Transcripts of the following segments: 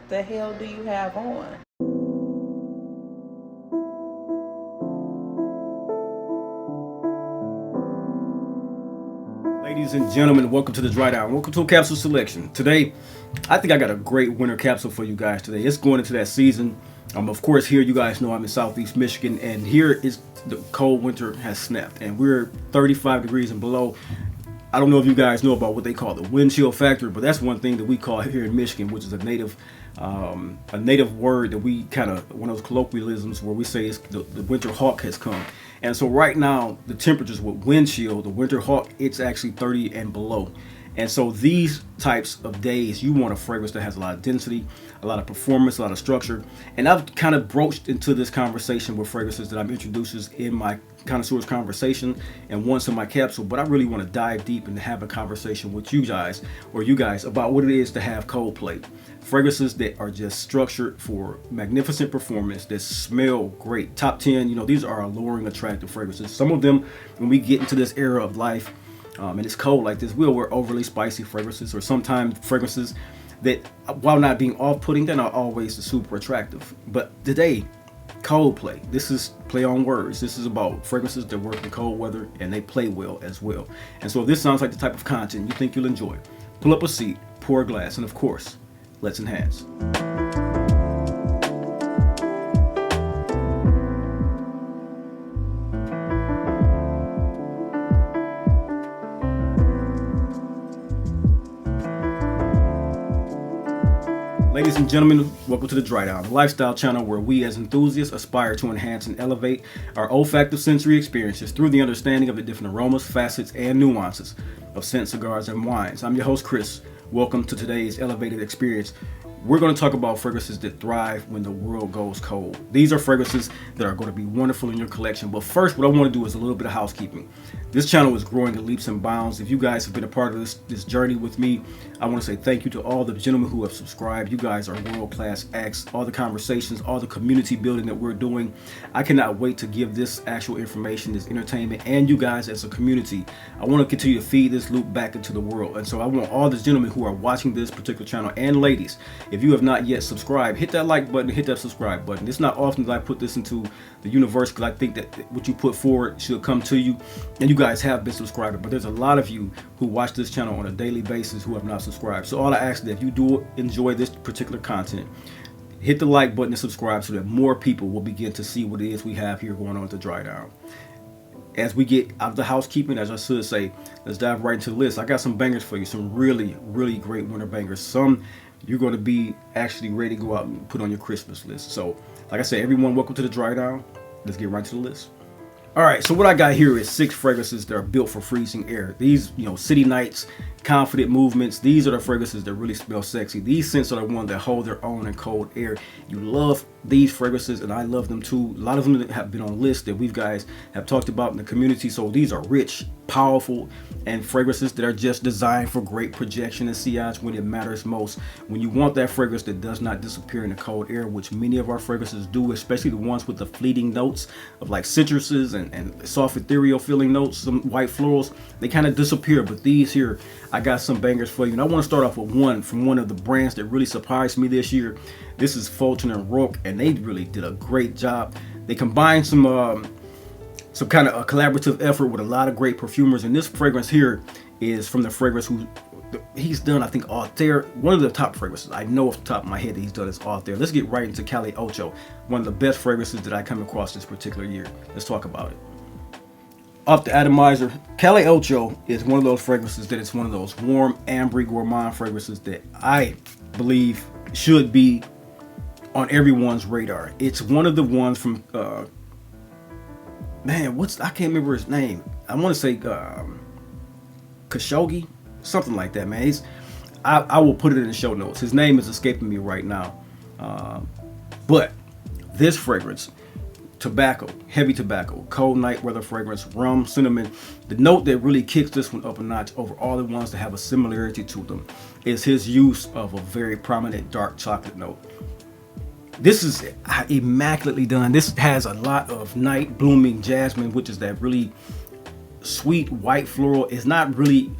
the hell do you have on? Ladies and gentlemen, welcome to the Dry Down. Welcome to a capsule selection. Today, I think I got a great winter capsule for you guys today. It's going into that season. Of course, here you guys know I'm in Southeast Michigan, and here is the cold winter has snapped, and we're 35 degrees and below. I don't know if you guys know about what they call the wind chill factor, but that's one thing that we call here in Michigan, which is a native word that we kind of, one of those colloquialisms where we say it's the winter hawk has come. And so right now, the temperatures with wind chill, the winter hawk, it's actually 30 and below. And so these types of days, you want a fragrance that has a lot of density, a lot of performance, a lot of structure. And I've kind of broached into this conversation with fragrances that I'm introducing in my connoisseurs conversation and once in my capsule, but I really want to dive deep and have a conversation with you guys about what it is to have cold play. Fragrances that are just structured for magnificent performance, that smell great. Top 10, these are alluring, attractive fragrances. Some of them, when we get into this era of life, and it's cold like this, we'll wear overly spicy fragrances, or sometimes fragrances that, while not being off-putting, they're not always super attractive. But today, cold play. This is play on words. This is about fragrances that work in cold weather and they play well as well. And so if this sounds like the type of content you think you'll enjoy, pull up a seat, pour a glass, and of course, let's enhance. Ladies and gentlemen, welcome to the Dry Down, a lifestyle channel where we as enthusiasts aspire to enhance and elevate our olfactive sensory experiences through the understanding of the different aromas, facets, and nuances of scent, cigars, and wines. I'm your host, Gris. Welcome to today's elevated experience. We're going to talk about fragrances that thrive when the world goes cold. These are fragrances that are going to be wonderful in your collection. But first, what I want to do is a little bit of housekeeping. This channel is growing in leaps and bounds. If you guys have been a part of this journey with me, I want to say thank you to all the gentlemen who have subscribed. You guys are world-class acts. All the conversations, all the community building that we're doing. I cannot wait to give this actual information, this entertainment, and you guys as a community. I want to continue to feed this loop back into the world. And so I want all the gentlemen who are watching this particular channel, and ladies, if you have not yet subscribed, hit that like button, hit that subscribe button. It's not often that I put this into the universe because I think that what you put forward should come to you, and you guys have been subscribing, but there's a lot of you who watch this channel on a daily basis who have not subscribed. So all I ask is that if you do enjoy this particular content, hit the like button and subscribe so that more people will begin to see what it is we have here going on at the Dry Down. As we get out of the housekeeping, as I should say, let's dive right into the list. I got some bangers for you, some really, really great winter bangers. Some you're going to be actually ready to go out and put on your Christmas list. So, like I said, everyone, welcome to the Dry Down. Let's get right to the list. All right, so what I got here is 6 fragrances that are built for freezing air. These, city nights, confident movements. These are the fragrances that really smell sexy. These scents are the ones that hold their own in cold air. You love these fragrances, and I love them too. A lot of them have been on lists that we guys have talked about in the community. So these are rich, powerful, and fragrances that are just designed for great projection and sillage when it matters most. When you want that fragrance that does not disappear in the cold air, which many of our fragrances do, especially the ones with the fleeting notes of like citruses and soft ethereal feeling notes, some white florals, they kind of disappear. But these here, I got some bangers for you. And I want to start off with one from one of the brands that really surprised me this year. This is Fulton and Roark, and they really did a great job. They combined some kind of a collaborative effort with a lot of great perfumers. And this fragrance here is from the fragrance he's done, I think, Altair. One of the top fragrances I know off the top of my head that he's done is Altair. Let's get right into Calle Ocho, one of the best fragrances that I come across this particular year. Let's talk about it. Off the atomizer, Calle Ocho is one of those fragrances that it's one of those warm, ambery, gourmand fragrances that I believe should be on everyone's radar. It's one of the ones from I can't remember his name. I want to say Khashoggi, something like that, man. I will put it in the show notes. His name is escaping me right now. But this fragrance, tobacco, heavy tobacco, cold night weather fragrance, rum, cinnamon. The note that really kicks this one up a notch over all the ones that have a similarity to them is his use of a very prominent dark chocolate note. This is immaculately done. This has a lot of night blooming jasmine, which is that really sweet white floral. It's not really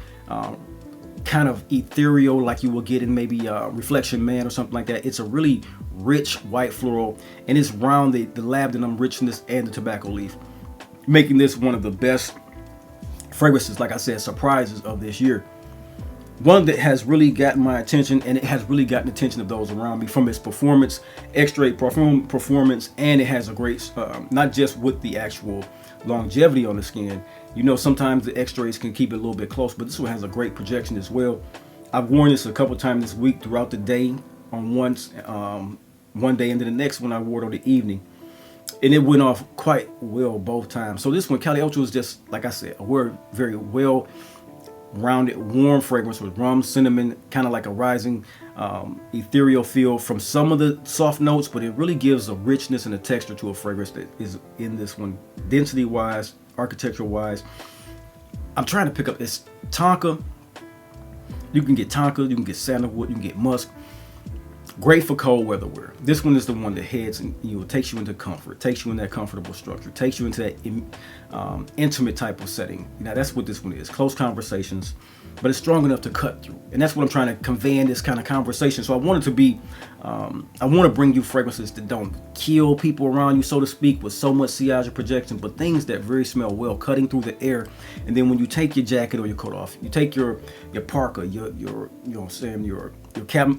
kind of ethereal like you will get in maybe Reflection Man or something like that. It's a really rich white floral, and it's round the labdanum richness and the tobacco leaf, making this one of the best fragrances, like I said, surprises of this year. One that has really gotten my attention, and it has really gotten the attention of those around me from its performance, Extrait parfum performance, and it has a great, not just with the actual longevity on the skin. You know, sometimes the Extraits can keep it a little bit close, but this one has a great projection as well. I've worn this a couple times this week throughout the day on one day, and then the next one I wore it on the evening. And it went off quite well both times. So this one, Calle Ocho, is just, like I said, a very well rounded, warm fragrance with rum, cinnamon, kind of like a rising ethereal feel from some of the soft notes, but it really gives a richness and a texture to a fragrance that is in this one, density wise, architectural wise. I'm trying to pick up this tonka. You can get tonka, you can get sandalwood, you can get musk. Great for cold weather wear. This one is the one that heads and takes you into comfort, takes you in that comfortable structure, takes you into that intimate type of setting. Now that's what this one is, close conversations, but it's strong enough to cut through. And that's what I'm trying to convey in this kind of conversation. So I want it to be, I want to bring you fragrances that don't kill people around you, so to speak, with so much sillage or projection, but things that very smell well, cutting through the air. And then when you take your jacket or your coat off, you take your parka, your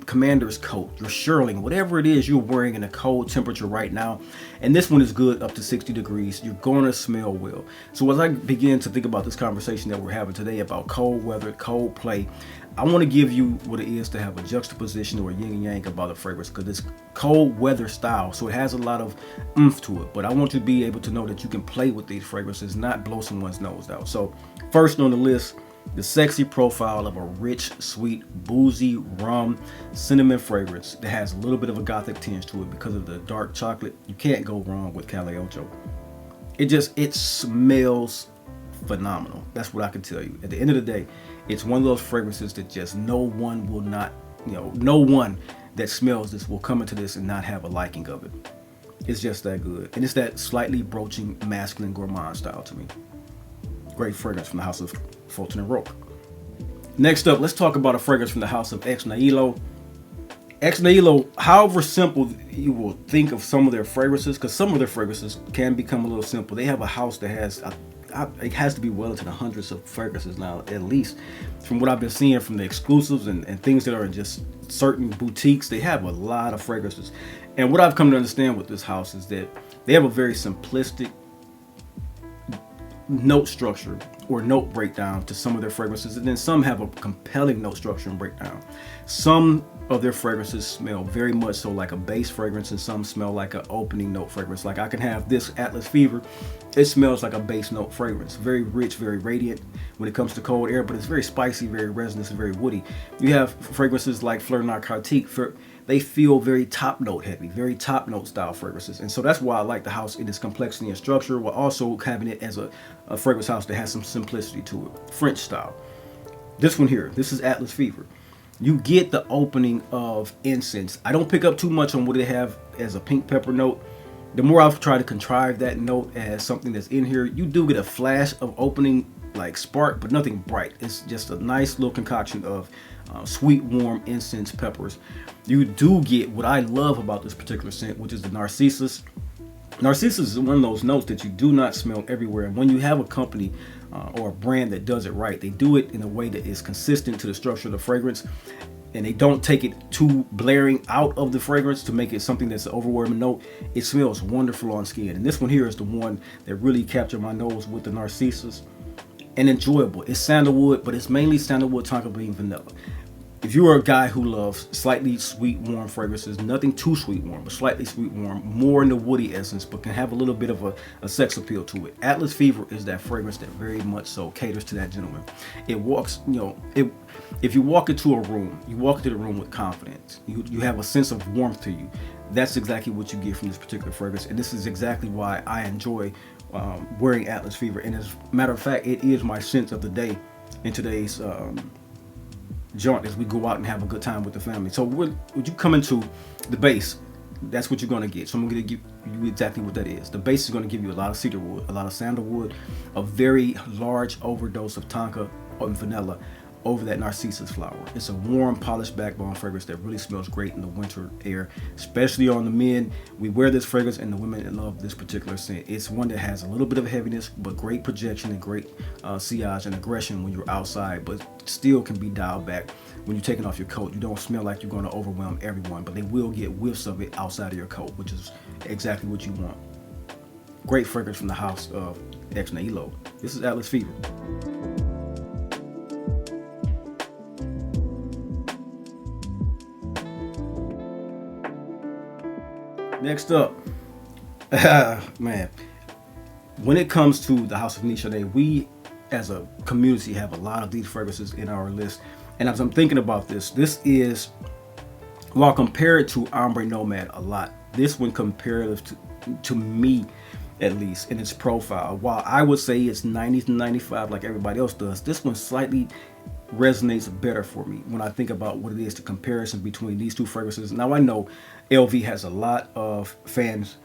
commander's coat, your shirling, whatever it is you're wearing in a cold temperature right now. And this one is good up to 60 degrees. You're going to smell well. So as I begin to think about this conversation that we're having today about cold weather, cold play, I want to give you what it is to have a juxtaposition or a yin and yang about a fragrance, because it's cold weather style, so it has a lot of oomph to it. But I want you to be able to know that you can play with these fragrances, not blow someone's nose out. So first on the list, the sexy profile of a rich, sweet, boozy, rum, cinnamon fragrance that has a little bit of a gothic tinge to it because of the dark chocolate. You can't go wrong with Calle Ocho. It smells phenomenal. That's what I can tell you. At the end of the day, it's one of those fragrances that just no one that smells this will come into this and not have a liking of it. It's just that good. And it's that slightly broaching, masculine gourmand style to me. Great fragrance from the house of Fulton and Roark. Next up, let's talk about a fragrance from the house of Nihilo. Nihilo, however simple you will think of some of their fragrances, because some of their fragrances can become a little simple. They have a house that has, it has to be well into the hundreds of fragrances now, at least. From what I've been seeing from the exclusives and things that are in just certain boutiques, they have a lot of fragrances. And what I've come to understand with this house is that they have a very simplistic note structure or note breakdown to some of their fragrances, and then some have a compelling note structure and breakdown. Some of their fragrances smell very much so like a base fragrance, and some smell like an opening note fragrance. Like I can have this Atlas Fever, it smells like a base note fragrance, very rich, very radiant when it comes to cold air, but it's very spicy, very resinous, and very woody. You have fragrances like Fleur Narcotique, they feel very top note heavy, very top note style fragrances. And so that's why I like the house in its complexity and structure, while also having it as a fragrance house that has some simplicity to it, French style. This one here, this is Atlas Fever. You get the opening of incense. I don't pick up too much on what they have as a pink pepper note. The more I've tried to contrive that note as something that's in here, you do get a flash of opening like spark, but nothing bright. It's just a nice little concoction of sweet, warm incense peppers. You do get what I love about this particular scent, which is the narcissus. Narcissus is one of those notes that you do not smell everywhere. And when you have a company or a brand that does it right, they do it in a way that is consistent to the structure of the fragrance, and they don't take it too blaring out of the fragrance to make it something that's an overwhelming note. It smells wonderful on skin. And this one here is the one that really captured my nose with the narcissus. And enjoyable. It's sandalwood, but it's mainly sandalwood, tonka bean, vanilla. If you are a guy who loves slightly sweet, warm fragrances, nothing too sweet warm, but slightly sweet warm, more in the woody essence, but can have a little bit of a sex appeal to it, Atlas Fever is that fragrance that very much so caters to that gentleman. It walks, if you walk into a room, you walk into the room with confidence. You have a sense of warmth to you. That's exactly what you get from this particular fragrance, and this is exactly why I enjoy wearing Atlas Fever. And as a matter of fact, it is my scent of the day in today's jaunt as we go out and have a good time with the family. So would you come into the base, that's what you're going to get. So I'm going to give you exactly what that is. The base is going to give you a lot of cedarwood, a lot of sandalwood, a very large overdose of tonka and vanilla, over that narcissus flower. It's a warm, polished backbone fragrance that really smells great in the winter air, especially on the men. We wear this fragrance and the women love this particular scent. It's one that has a little bit of heaviness, but great projection and great sillage and aggression when you're outside, but still can be dialed back when you're taking off your coat. You don't smell like you're going to overwhelm everyone, but they will get whiffs of it outside of your coat, which is exactly what you want. Great fragrance from the house of Ex Nihilo. This is Atlas Fever. Next up, man, when it comes to the house of Nishane, we as a community have a lot of these fragrances in our list. And as I'm thinking about this is, while compared to Ombre Nomad a lot, this one comparative to me, at least in its profile, while I would say it's 90 to 95 like everybody else does, this one slightly resonates better for me when I think about what it is, the comparison between these two fragrances. Now I know LV has a lot of fans,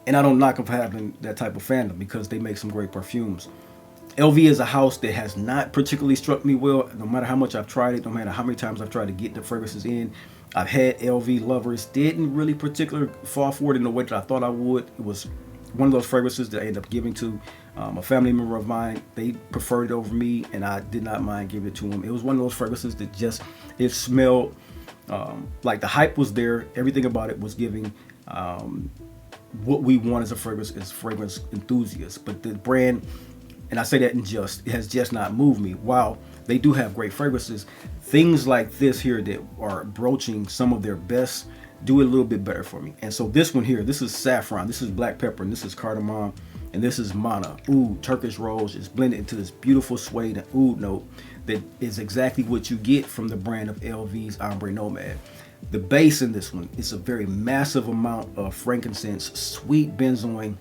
and I don't knock them for having that type of fandom because they make some great perfumes. LV is a house that has not particularly struck me well, no matter how much I've tried it, no matter how many times I've tried to get the fragrances in. I've had LV lovers, didn't really particularly fall for it in the way that I thought I would. It was one of those fragrances that I ended up giving to a family member of mine. They preferred it over me, and I did not mind giving it to them. It was one of those fragrances that just, it smelled like the hype was there. Everything about it was giving what we want as a fragrance, as fragrance enthusiasts. But the brand, and I say that it has just not moved me. While they do have great fragrances, things like this here that are broaching some of their best do it a little bit better for me. And so this one here, this is saffron, this is black pepper, and this is cardamom, and this is mana. Oud, Turkish rose is blended into this beautiful suede and oud note that is exactly what you get from the brand of LV's Ombre Nomad. The base in this one is a very massive amount of frankincense, sweet benzoin,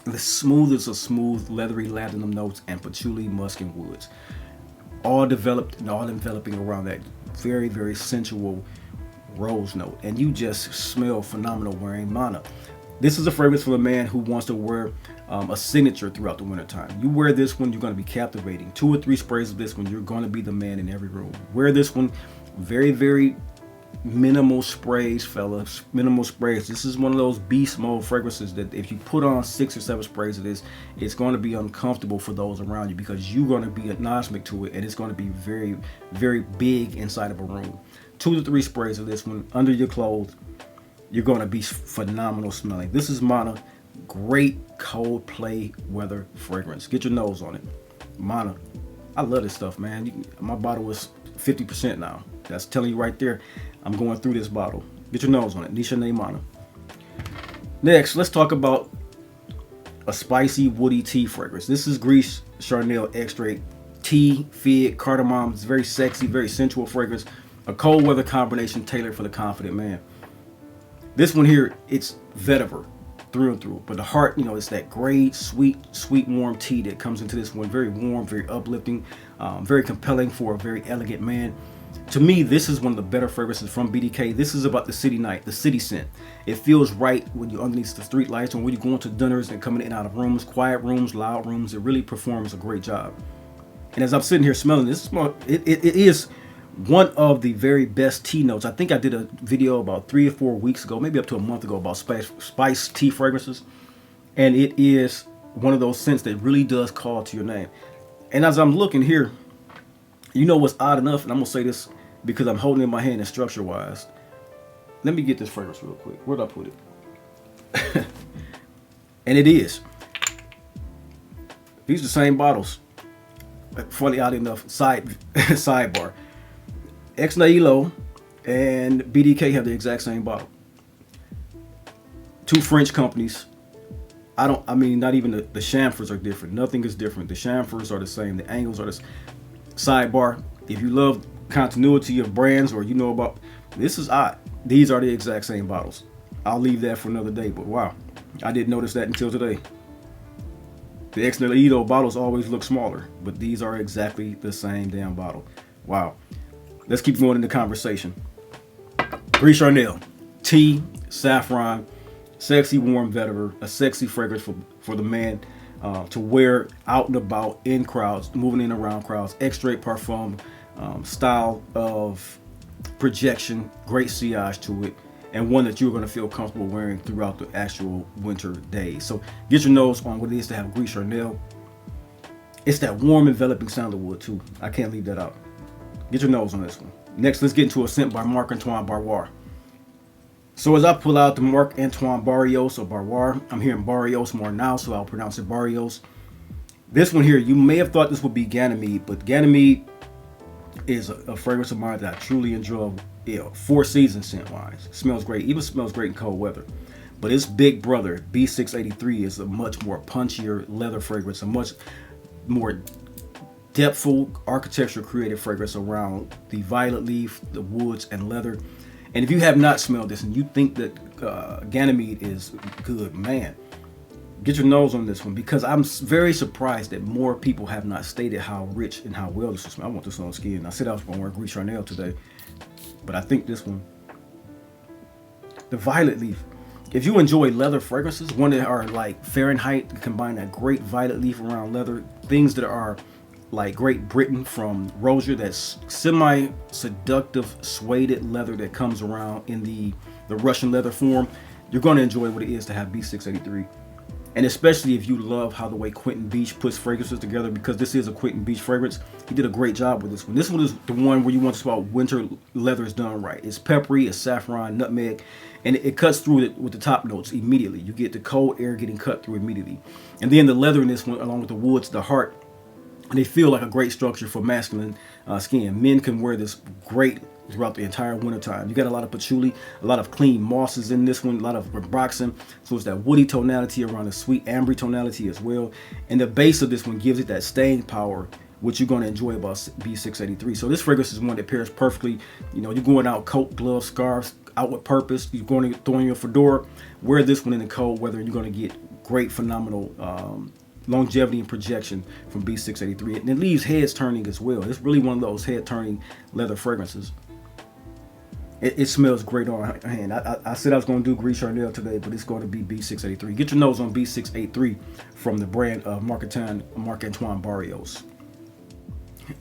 the smoothest of smooth, leathery ladanum notes, and patchouli, musk, and woods. All developed and all enveloping around that very, very sensual rose note, and you just smell phenomenal wearing mana. This is a fragrance for a man who wants to wear a signature throughout the winter time. You wear this one, you're going to be captivating. 2 or 3 sprays of this one, you're going to be the man in every room. Wear this one, very, very minimal sprays, fellas, minimal sprays. This is one of those beast mode fragrances that if you put on 6 or 7 sprays of this, it's going to be uncomfortable for those around you because you're going to be anosmic to it, and it's going to be very, very big inside of a room. 2 to 3 sprays of this one under your clothes, you're going to be phenomenal smelling. This is Mana, great cold play weather fragrance. Get your nose on it. Mana, I love this stuff, man. My bottle is 50% now. That's telling you right there. I'm going through this bottle. Get your nose on it. Nishane MANA. Next, let's talk about a spicy woody tea fragrance. This is Gris Charnel Extrait tea, fig, cardamom. It's very sexy, very sensual fragrance. A cold weather combination tailored for the confident man. This one here, it's vetiver through and through, but the heart, you know, it's that great, sweet, warm tea that comes into this one. Very warm, very uplifting, very compelling for a very elegant man. To me, this is one of the better fragrances from BDK. This is about the city night, the city scent. It feels right when you're underneath the street lights, or when you're going to dinners and coming in and out of rooms, quiet rooms, loud rooms. It really performs a great job. And as I'm sitting here smelling this, it is one of the very best tea notes. I think I did a video about 3 or 4 weeks ago, maybe up to a month ago, about spice tea fragrances. And it is one of those scents that really does call to your name. And as I'm looking here, you know what's odd enough, and I'm going to say this because I'm holding it in my hand and structure-wise. Let me get this fragrance real quick. Where'd I put it? And it is. These are the same bottles. Funny odd enough, sidebar. Ex Nihilo and BDK have the exact same bottle. 2 French companies. I mean, not even the chamfers are different. Nothing is different. The chamfers are the same. The angles are the same. Sidebar, if you love continuity of brands, or you know about, this is odd. These are the exact same bottles. I'll leave that for another day, but wow, I didn't notice that until today. The Ex Nihilo bottles always look smaller, but these are exactly the same damn bottle. Wow. Let's keep going in the conversation. Gris Charnel, tea, saffron, sexy warm vetiver, a sexy fragrance for the man to wear out and about in crowds, moving in around crowds. Extrait Parfum, style of projection, great sillage to it, and one that you're going to feel comfortable wearing throughout the actual winter days. So get your nose on what it is to have Gris Charnel. It's that warm enveloping sandalwood too. I can't leave that out. Get your nose on this one. Next, let's get into a scent by Marc Antoine Barrois. So as I pull out the Marc Antoine Barrios or Barrois, I'm hearing Barrios more now, so I'll pronounce it Barrios. This one here, you may have thought this would be Ganymede, but Ganymede is a fragrance of mine that I truly enjoy. Four season scent wise. Smells great, even smells great in cold weather. But its big brother, B683, is a much more punchier leather fragrance, a much more depthful architecture creative fragrance around the violet leaf, the woods, and leather. And if you have not smelled this and you think that Ganymede is good, man, get your nose on this one, because I'm very surprised that more people have not stated how rich and how well this will smell. I want this on skin. I said I was going to wear Gris Charnel today, but I think this one, the violet leaf. If you enjoy leather fragrances, one that are like Fahrenheit, combine that great violet leaf around leather, things that are like Great Britain from Rozier, that's semi-seductive suede leather that comes around in the Russian leather form, you're going to enjoy what it is to have B683. And especially if you love how the way Quentin Beach puts fragrances together, because this is a Quentin Beach fragrance. He did a great job with this one. This one is the one where you want to smell winter leathers done right. It's peppery, it's saffron, nutmeg, and it cuts through it with the top notes immediately. You get the cold air getting cut through immediately. And then the leather in this one, along with the woods, the heart, and they feel like a great structure for masculine skin. Men can wear this great throughout the entire winter time. You got a lot of patchouli, a lot of clean mosses in this one, a lot of ribroxin, so it's that woody tonality around the sweet ambery tonality as well. And the base of this one gives it that staying power, which you're going to enjoy about B683. So this fragrance is one that pairs perfectly. You know, you're going out coat, gloves, scarves, out with purpose. You're going to throw in your fedora. Wear this one in the cold weather, and you're going to get great, phenomenal longevity and projection from B683. And it leaves heads turning as well. It's really one of those head turning leather fragrances. It smells great on hand. I said I was going to do Gris Charnel today, but it's going to be B683. Get your nose on B683 from the brand of Marc Antoine Barrios.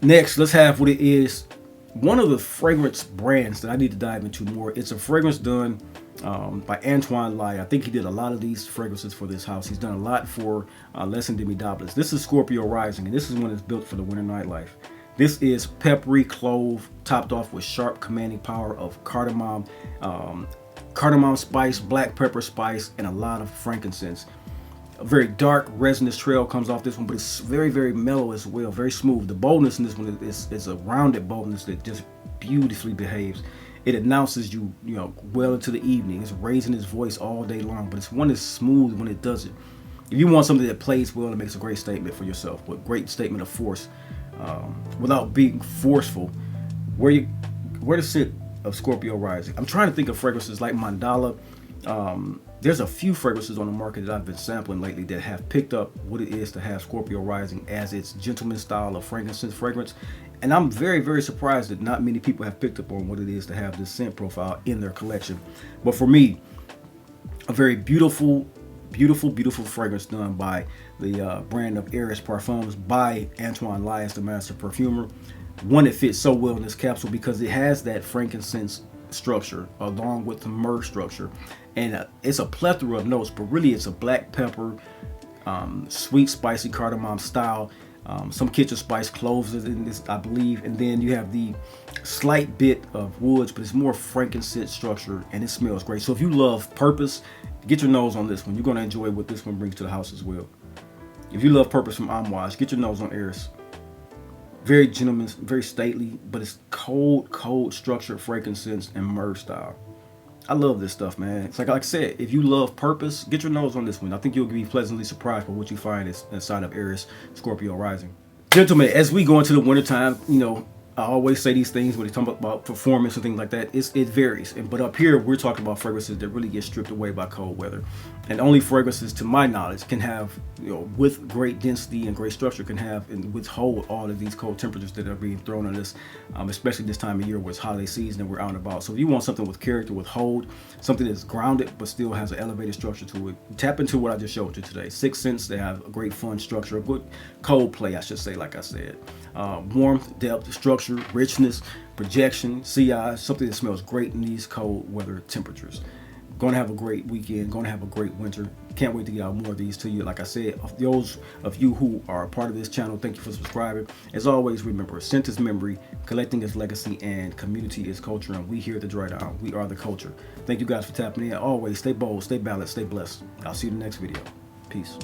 Next, let's have what it is. One of the fragrance brands that I need to dive into more. It's a fragrance done by Antoine Lai. I think he did a lot of these fragrances for this house. He's done a lot for Les and Demi Doblets. This is Scorpio Rising, and this is one that's built for the winter nightlife. This is peppery clove, topped off with sharp commanding power of cardamom, cardamom spice, black pepper spice, and a lot of frankincense. A very dark resinous trail comes off this one, but it's very, very mellow as well, very smooth. The boldness in this one is a rounded boldness that just beautifully behaves. It announces you know, well into the evening. It's raising its voice all day long, but it's one that's smooth when it does it. If you want something that plays well and makes a great statement for yourself, with great statement of force, without being forceful, where the scent of Scorpio Rising. I'm trying to think of fragrances like Mandala. There's a few fragrances on the market that I've been sampling lately that have picked up what it is to have Scorpio Rising as its gentleman style of frankincense fragrance. And I'm very, very surprised that not many people have picked up on what it is to have this scent profile in their collection. But for me, a very beautiful, beautiful, beautiful fragrance done by the brand of Eris Parfums by Antoine Lai, the master perfumer. One that fits so well in this capsule because it has that frankincense structure along with the myrrh structure, and it's a plethora of notes, but really it's a black pepper, sweet spicy cardamom style, some kitchen spice, cloves in this, I believe, and then you have the slight bit of woods, but it's more frankincense structure, and it smells great. So if you love purpose, get your nose on this one. You're going to enjoy what this one brings to the house as well. If you love purpose from Amouage, get your nose on Eris. Very gentleman, very stately, but it's cold structured frankincense and myrrh style. I love this stuff, man. It's like I said, if you love purpose, get your nose on this one. I think you'll be pleasantly surprised by what you find inside of Eris Scorpio Rising. Gentlemen, as we go into the wintertime, you know, I always say these things when they talk about performance and things like that. It varies. But up here, we're talking about fragrances that really get stripped away by cold weather. And only fragrances, to my knowledge, can have, you know, with great density and great structure, can have and withhold all of these cold temperatures that are being thrown at us, especially this time of year where it's holiday season and we're out and about. So if you want something with character, with hold, something that's grounded but still has an elevated structure to it, tap into what I just showed you today. 6 scents, they have a great fun structure, a good cold play, I should say, like I said. Warmth, depth, structure, structure, richness, projection, CI, something that smells great in these cold weather temperatures. Going to have a great weekend, going to have a great winter. Can't wait to get out more of these to you. Like I said, of those of you who are a part of this channel, thank you for subscribing. As always, remember, scent is memory, collecting is legacy, and community is culture. And we here at the Dry Down, we are the culture. Thank you guys for tapping in. Always stay bold, stay balanced, stay blessed. I'll see you in the next video. Peace.